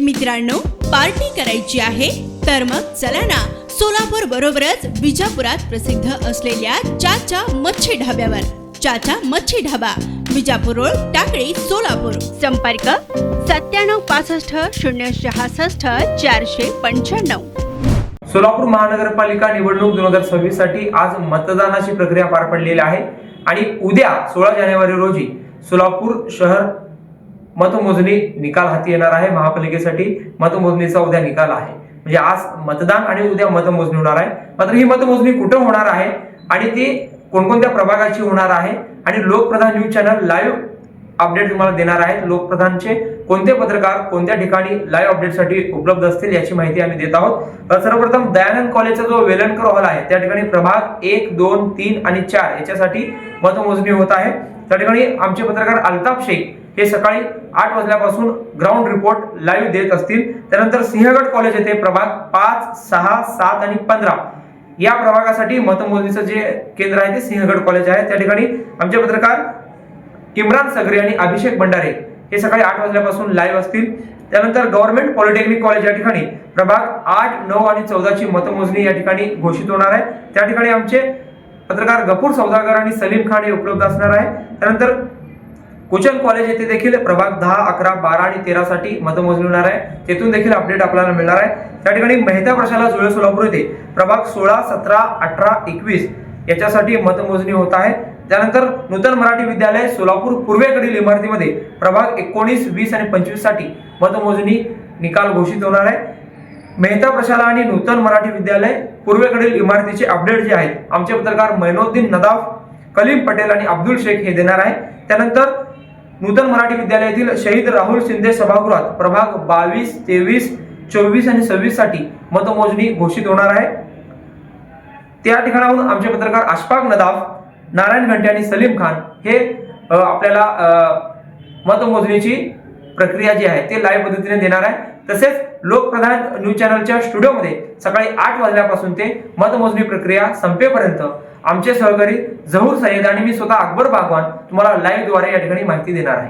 मित्रांनो, पार्टी करायची आहे तर मग चला ना, सोलापूर बरोबरच विजापुरात प्रसिद्ध असलेल्या चाचा मच्छी ढाब्यावर. चाचा मच्छी ढाबा, विजापूर रोड, टाकळी, सोलापूर. संपर्क 9765 066 495. सोलापूर महानगरपालिका निवडणूक 2026 साठी आज मतदानाची प्रक्रिया पार पडलेली आहे आणि उद्या 16 जानेवारी रोजी सोलापूर शहर मतमोजणी निकाल हाती येणार आहे. महापालिकेसाठी मतमोजणीचा उद्या निकाल आहे. म्हणजे आज मतदान आणि उद्या मतमोजणी होणार आहे. मात्र ही मतमोजणी कुठे होणार आहे आणि ती कोणकोणत्या प्रभागाची होणार आहे आणि Lokpradhan news channel live update तुम्हाला देणार आहेत. लोकप्रधानचे कोणते पत्रकार कोणत्या ठिकाणी लाईव्ह अपडेटसाठी उपलब्ध असतील याची माहिती आम्ही देत आहोत. सर्वप्रथम दयानंद कॉलेजचा जो वेलणकर हॉल आहे त्या ठिकाणी प्रभाग 1, 2, 3 आणि 4 याच्यासाठी मतमोजणी होत आहे. त्या ठिकाणी आमचे पत्रकार अल्ताफ शेख हे सकाळी 8 वाजल्यापासून ग्राउंड रिपोर्ट लाईव्ह देत असतील. त्यानंतर सिंहगड कॉलेज येथे प्रभाग 5, 6, 7 आणि 15 या प्रभागासाठी मतमोजणीचं जे केंद्र आहे ते सिंहगड कॉलेज आहे. त्या ठिकाणी आमचे पत्रकार इम्रान सगरे आणि अभिषेक भंडारे हे सकाळी 8 वाजल्यापासून लाईव्ह असतील. त्यानंतर गव्हर्नमेंट पॉलिटेक्निक कॉलेज या ठिकाणी प्रभाग 8, 9 आणि 14 ची मतमोजणी या ठिकाणी घोषित होणार आहे. त्या ठिकाणी आमचे पत्रकार गफूर सौदागर आणि सलीम खान हे उपलब्ध असणार आहे. त्यानंतर कुचन कॉलेज येथे देखील प्रभाग 10, 11, 12 आणि 13 साठी मतमोजणी होणार आहे. तेथून देखील अपडेट आपल्याला मिळणार आहे. त्या ठिकाणी मेहता प्रशाला जुळे सोलापूर येथे प्रभाग 16, 17, 18, 21 याच्यासाठी मतमोजणी होत आहे. त्यानंतर नूतन मराठी विद्यालय सोलापूर पूर्वेकडील इमारतीमध्ये प्रभाग 19, 20 आणि 25 साठी मतमोजणी निकाल घोषित होणार आहे. मेहता प्रशाला आणि नूतन मराठी विद्यालय पूर्वेकडील इमारतीचे अपडेट जे आहेत आमचे पत्रकार मैनुद्दीन नदाफ, कलीम पटेल आणि अब्दुल शेख हे देणार आहे. त्यानंतर नूतन मराठी विद्यालयातील शहीद राहुल शिंदे सभागृहात प्रभाग 22, 23, 24 आणि 26 साठी मतमोजणी घोषित होणार आहे. त्या ठिकाणाहून आमचे पत्रकार अशफाक नदाफ, नारायण घंटे आणि सलीम खान हे आपल्याला मतमोजणीची प्रक्रिया जी आहे ते लाईव्ह पद्धतीने देणार आहे. तसेच लोकप्रधान न्यूज चॅनलच्या स्टुडिओमध्ये सकाळी 8 वाजल्यापासून ते मतमोजणी प्रक्रिया संपेपर्यंत आमचे सहकारी जहूर सय्यद आणि मी स्वतः अकबर बागवान तुम्हाला लाईव्ह द्वारे या ठिकाणी माहिती देणार आहे.